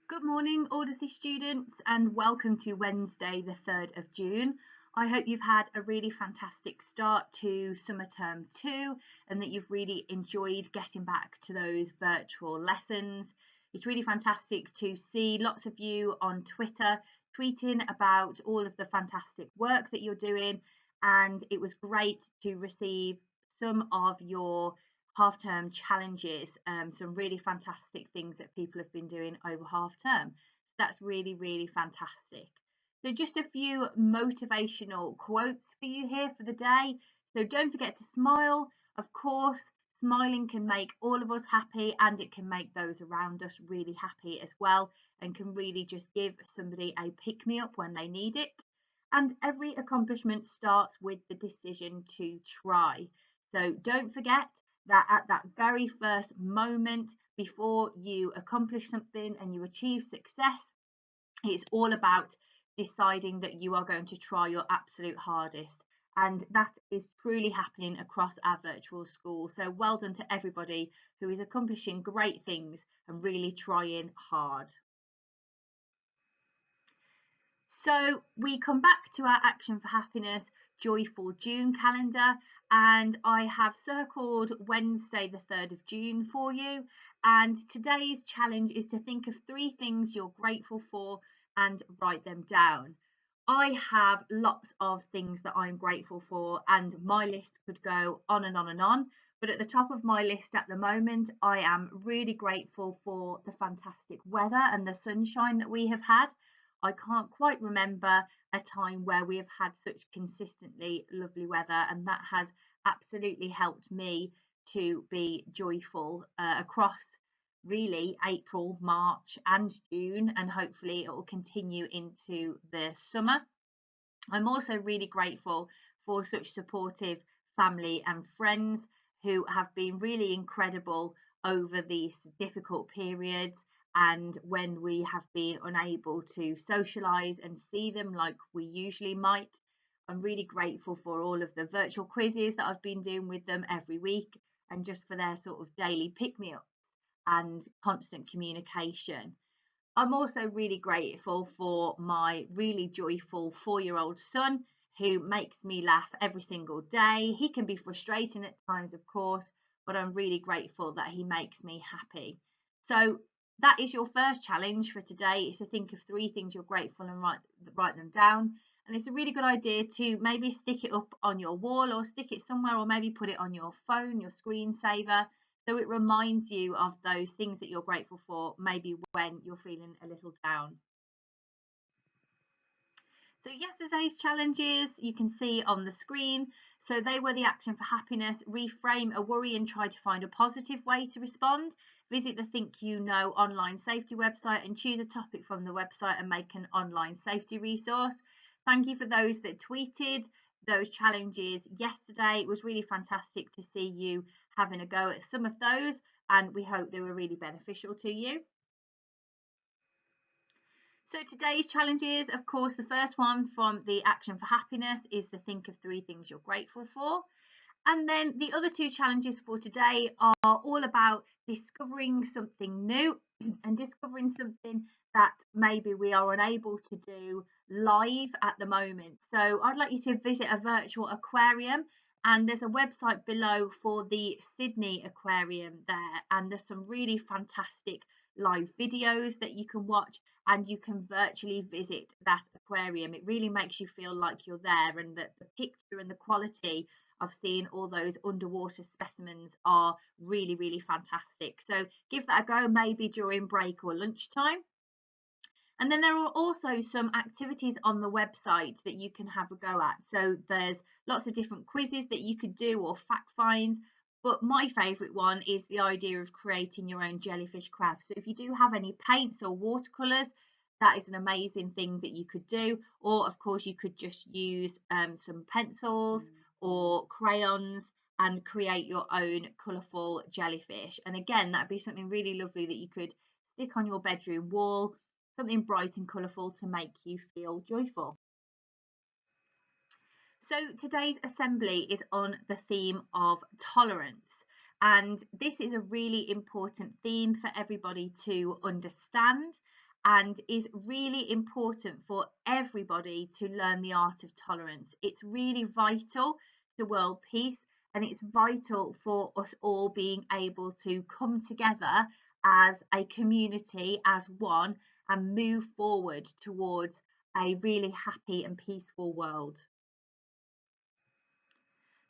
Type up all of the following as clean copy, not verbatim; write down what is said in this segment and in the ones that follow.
Good morning, Aldersley students, and welcome to Wednesday, the 3rd of June. I hope you've had a really fantastic start to summer term 2 and that you've really enjoyed getting back to those virtual lessons. It's really fantastic to see lots of you on Twitter tweeting about all of the fantastic work that you're doing, and it was great to receive some of your half-term challenges, some really fantastic things that people have been doing over half-term. So that's really, really fantastic. So just a few motivational quotes for you here for the day. So don't forget to smile. Of course, smiling can make all of us happy, and it can make those around us really happy as well, and can really just give somebody a pick-me-up when they need it. And every accomplishment starts with the decision to try. So don't forget that at that very first moment before you accomplish something and you achieve success, it's all about deciding that you are going to try your absolute hardest. And that is truly happening across our virtual school. So well done to everybody who is accomplishing great things and really trying hard. So we come back to our Action for Happiness Joyful June calendar, and I have circled Wednesday the 3rd of June for you, and today's challenge is to think of 3 things you're grateful for and write them down. I have lots of things that I'm grateful for, and my list could go on and on and on, but at the top of my list at the moment I am really grateful for the fantastic weather and the sunshine that we have had. I can't quite remember a time where we have had such consistently lovely weather, and that has absolutely helped me to be joyful across really April, March, and June, and hopefully it will continue into the summer. I'm also really grateful for such supportive family and friends who have been really incredible over these difficult periods, and when we have been unable to socialise and see them like we usually might. I'm really grateful for all of the virtual quizzes that I've been doing with them every week, and just for their sort of daily pick-me-ups and constant communication. I'm also really grateful for my really joyful 4-year-old son who makes me laugh every single day. He can be frustrating at times, of course, but I'm really grateful that he makes me happy. So that is your first challenge for today, is to think of 3 things you're grateful and write them down. And it's a really good idea to maybe stick it up on your wall or stick it somewhere, or maybe put it on your phone, your screensaver, so it reminds you of those things that you're grateful for, maybe when you're feeling a little down. So yesterday's challenges you can see on the screen. So they were the Action for Happiness: reframe a worry and try to find a positive way to respond. Visit the Think You Know online safety website and choose a topic from the website and make an online safety resource. Thank you for those that tweeted those challenges yesterday. It was really fantastic to see you having a go at some of those, and we hope they were really beneficial to you. So today's challenges, of course, the first one from the Action for Happiness is to think of 3 things you're grateful for. And then the other 2 challenges for today are all about discovering something new and discovering something that maybe we are unable to do live at the moment. So I'd like you to visit a virtual aquarium, and there's a website below for the Sydney Aquarium there, and there's some really fantastic live videos that you can watch, and you can virtually visit that aquarium. It really makes you feel like you're there, and that the picture and the quality of seeing all those underwater specimens are really, really fantastic. So give that a go, maybe during break or lunchtime. And then there are also some activities on the website that you can have a go at. So there's lots of different quizzes that you could do, or fact finds. But my favourite one is the idea of creating your own jellyfish craft. So if you do have any paints or watercolours, that is an amazing thing that you could do. Or of course you could just use some pencils or crayons and create your own colourful jellyfish. And again, that'd be something really lovely that you could stick on your bedroom wall, something bright and colourful to make you feel joyful. So today's assembly is on the theme of tolerance, and this is a really important theme for everybody to understand. and is really important for everybody to learn the art of tolerance. It's really vital to world peace, and it's vital for us all being able to come together as a community, as one, and move forward towards a really happy and peaceful world.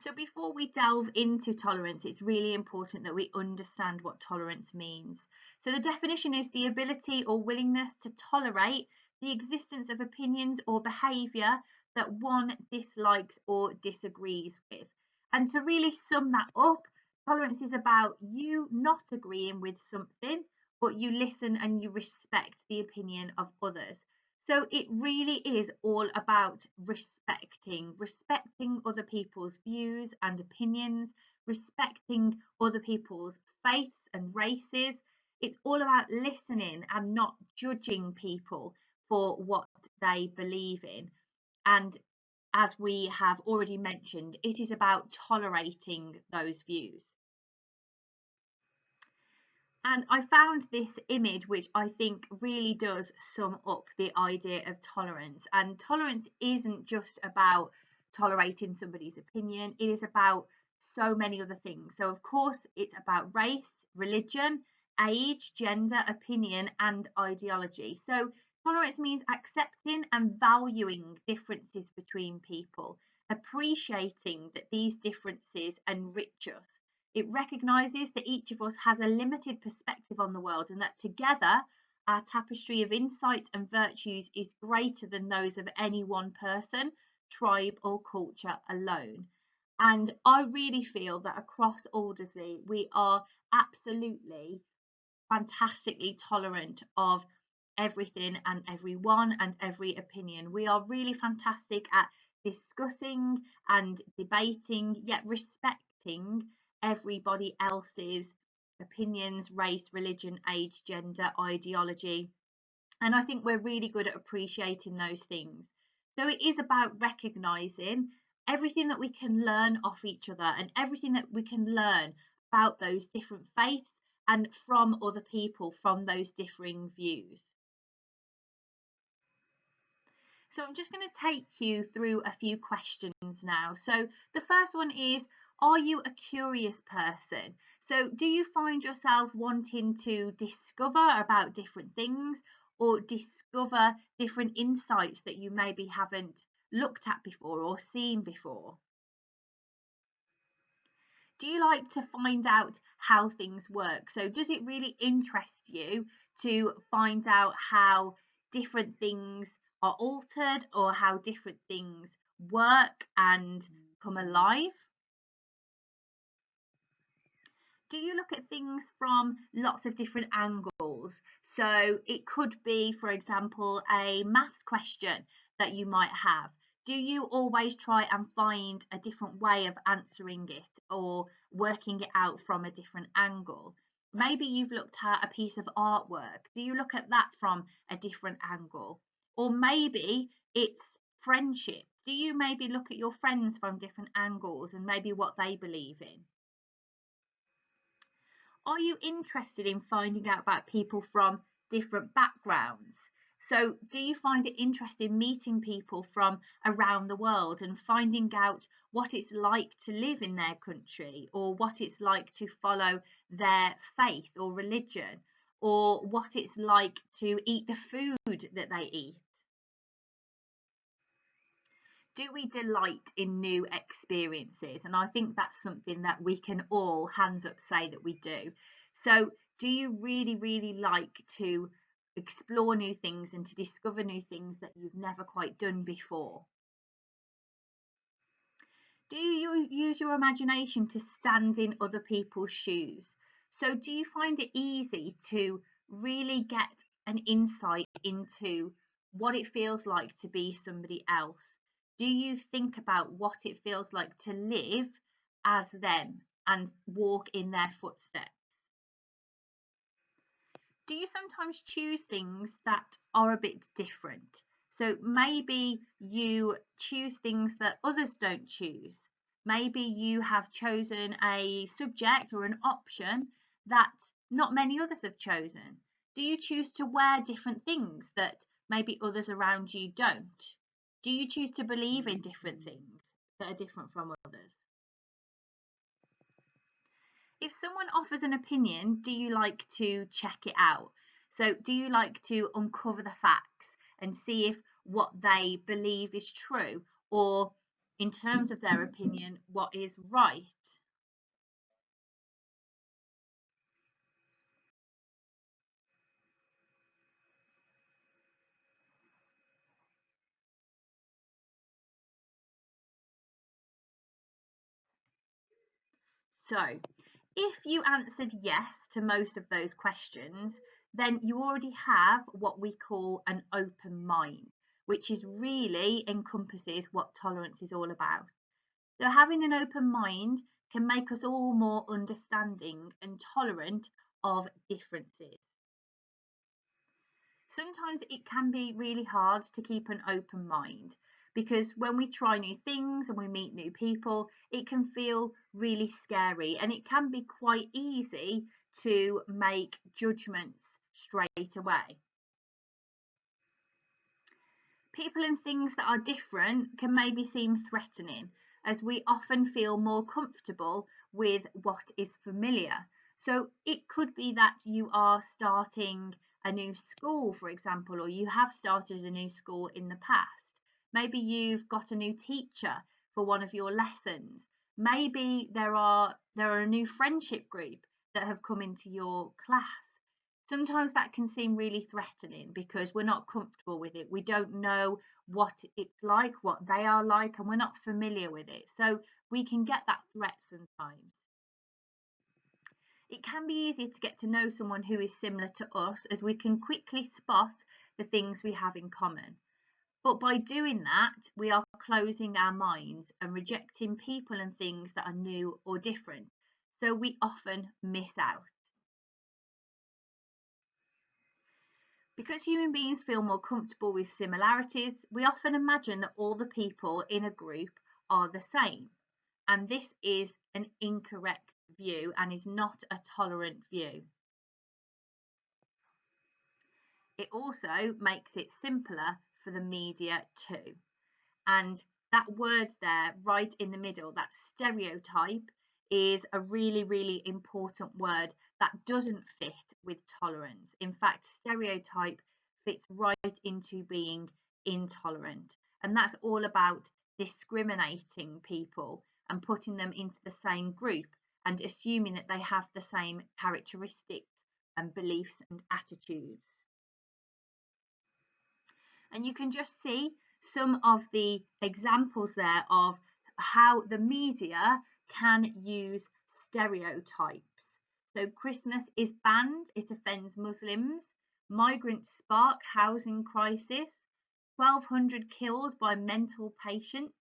So before we delve into tolerance, it's really important that we understand what tolerance means. So the definition is the ability or willingness to tolerate the existence of opinions or behaviour that one dislikes or disagrees with. And to really sum that up, tolerance is about you not agreeing with something, but you listen and you respect the opinion of others. So it really is all about respecting other people's views and opinions, respecting other people's faiths and races. It's all about listening and not judging people for what they believe in. And as we have already mentioned, it is about tolerating those views. And I found this image, which I think really does sum up the idea of tolerance. And tolerance isn't just about tolerating somebody's opinion, it is about so many other things. So, of course, it's about race, religion, age, gender, opinion, and ideology. So, tolerance means accepting and valuing differences between people, appreciating that these differences enrich us. It recognises that each of us has a limited perspective on the world, and that together our tapestry of insights and virtues is greater than those of any one person, tribe, or culture alone. And I really feel that across Aldersley, we are absolutely fantastically tolerant of everything and everyone and every opinion. We are really fantastic at discussing and debating, yet respecting everybody else's opinions, race, religion, age, gender, ideology. And I think we're really good at appreciating those things. So it is about recognizing everything that we can learn off each other and everything that we can learn about those different faiths and from other people from those differing views. So I'm just going to take you through a few questions now. So the first one is, are you a curious person? So do you find yourself wanting to discover about different things or discover different insights that you maybe haven't looked at before or seen before? Do you like to find out how things work? So does it really interest you to find out how different things are altered or how different things work and come alive? Do you look at things from lots of different angles? So it could be, for example, a maths question that you might have. Do you always try and find a different way of answering it or working it out from a different angle? Maybe you've looked at a piece of artwork. Do you look at that from a different angle? Or maybe it's friendship. Do you maybe look at your friends from different angles and maybe what they believe in? Are you interested in finding out about people from different backgrounds? So, do you find it interesting meeting people from around the world and finding out what it's like to live in their country, or what it's like to follow their faith or religion, or what it's like to eat the food that they eat? Do we delight in new experiences? And I think that's something that we can all, hands up, say that we do. So, do you really, really like to explore new things and to discover new things that you've never quite done before? Do you use your imagination to stand in other people's shoes? So, do you find it easy to really get an insight into what it feels like to be somebody else? Do you think about what it feels like to live as them and walk in their footsteps? Do you sometimes choose things that are a bit different? So maybe you choose things that others don't choose. Maybe you have chosen a subject or an option that not many others have chosen. Do you choose to wear different things that maybe others around you don't? Do you choose to believe in different things that are different from others? If someone offers an opinion, do you like to check it out? So, do you like to uncover the facts and see if what they believe is true, or in terms of their opinion, what is right? So, if you answered yes to most of those questions, then you already have what we call an open mind, which is really encompasses what tolerance is all about. So, having an open mind can make us all more understanding and tolerant of differences. Sometimes it can be really hard to keep an open mind because when we try new things and we meet new people, it can feel really scary and it can be quite easy to make judgments straight away. People and things that are different can maybe seem threatening, as we often feel more comfortable with what is familiar. So it could be that you are starting a new school, for example, or you have started a new school in the past. Maybe you've got a new teacher for one of your lessons. Maybe there are a new friendship group that have come into your class. Sometimes that can seem really threatening because we're not comfortable with it. We don't know what it's like, what they are like, and we're not familiar with it. So we can get that threat sometimes. It can be easier to get to know someone who is similar to us as we can quickly spot the things we have in common. But by doing that, we are closing our minds and rejecting people and things that are new or different. So we often miss out. Because human beings feel more comfortable with similarities, we often imagine that all the people in a group are the same. And this is an incorrect view and is not a tolerant view. It also makes it simpler for the media too. And that word there, right in the middle, that stereotype, is a really, really important word that doesn't fit with tolerance. In fact, stereotype fits right into being intolerant. And that's all about discriminating people and putting them into the same group and assuming that they have the same characteristics and beliefs and attitudes. And you can just see some of the examples there of how the media can use stereotypes. So Christmas is banned, it offends Muslims. Migrants spark housing crisis. 1,200 killed by mental patients.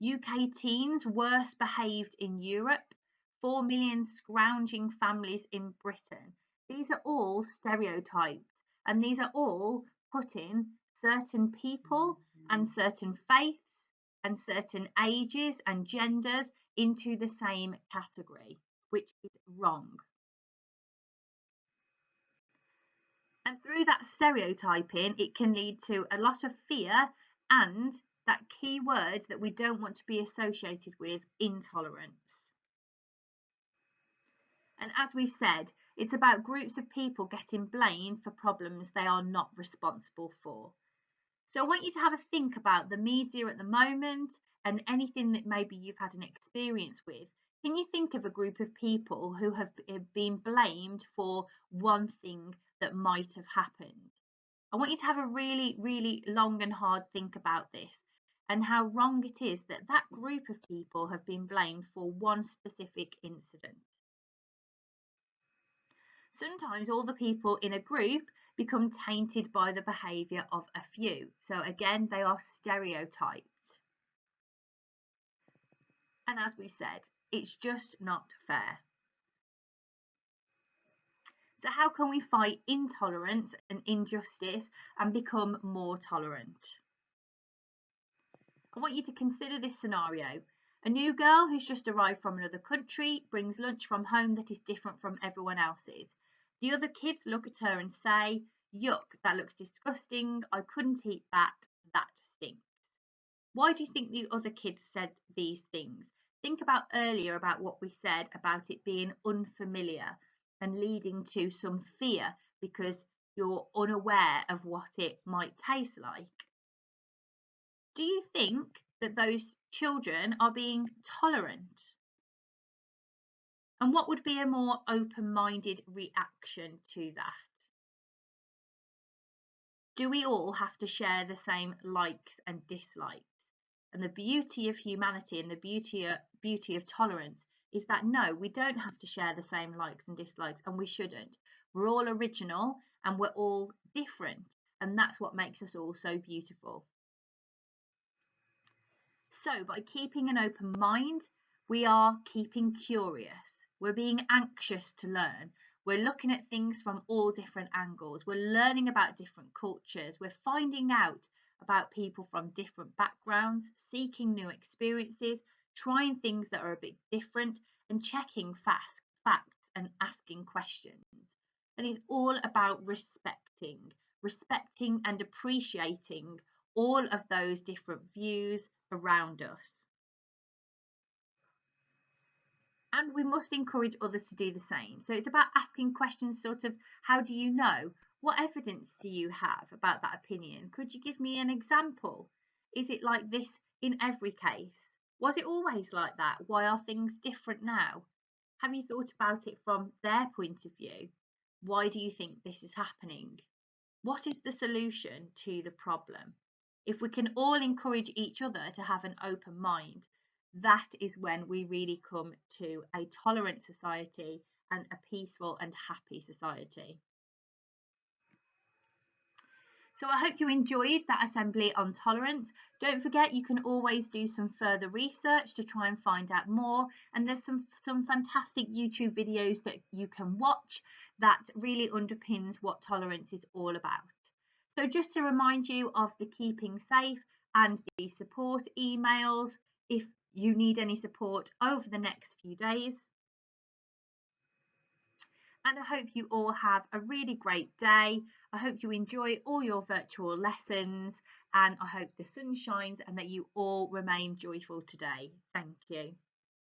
UK teens worst behaved in Europe. 4 million scrounging families in Britain. These are all stereotypes, and these are all putting certain people and certain faiths and certain ages and genders into the same category, which is wrong. And through that stereotyping, it can lead to a lot of fear and that key word that we don't want to be associated with, intolerance. And as we've said, it's about groups of people getting blamed for problems they are not responsible for. So I want you to have a think about the media at the moment and anything that maybe you've had an experience with. Can you think of a group of people who have been blamed for one thing that might have happened? I want you to have a really, really long and hard think about this and how wrong it is that that group of people have been blamed for one specific incident. Sometimes all the people in a group become tainted by the behaviour of a few. So again, they are stereotyped. And as we said, it's just not fair. So how can we fight intolerance and injustice and become more tolerant? I want you to consider this scenario. A new girl who's just arrived from another country brings lunch from home that is different from everyone else's. The other kids look at her and say, "Yuck, that looks disgusting. I couldn't eat that. That stinks." Why do you think the other kids said these things? Think about earlier about what we said about it being unfamiliar and leading to some fear because you're unaware of what it might taste like. Do you think that those children are being tolerant? And what would be a more open-minded reaction to that? Do we all have to share the same likes and dislikes? And the beauty of humanity and the beauty of tolerance is that no, we don't have to share the same likes and dislikes, and we shouldn't. We're all original and we're all different, and that's what makes us all so beautiful. So by keeping an open mind, we are keeping curious. We're being anxious to learn. We're looking at things from all different angles. We're learning about different cultures. We're finding out about people from different backgrounds, seeking new experiences, trying things that are a bit different, and checking facts and asking questions. And it's all about respecting and appreciating all of those different views around us. And we must encourage others to do the same. So it's about asking questions, sort of, how do you know? What evidence do you have about that opinion? Could you give me an example? Is it like this in every case? Was it always like that? Why are things different now? Have you thought about it from their point of view? Why do you think this is happening? What is the solution to the problem? If we can all encourage each other to have an open mind, that is when we really come to a tolerant society and a peaceful and happy society. So I hope you enjoyed that assembly on tolerance. Don't forget, you can always do some further research to try and find out more. And there's some fantastic YouTube videos that you can watch that really underpins what tolerance is all about. So just to remind you of the keeping safe and the support emails if you need any support over the next few days. And I hope you all have a really great day. I hope you enjoy all your virtual lessons, and I hope the sun shines and that you all remain joyful today. Thank you.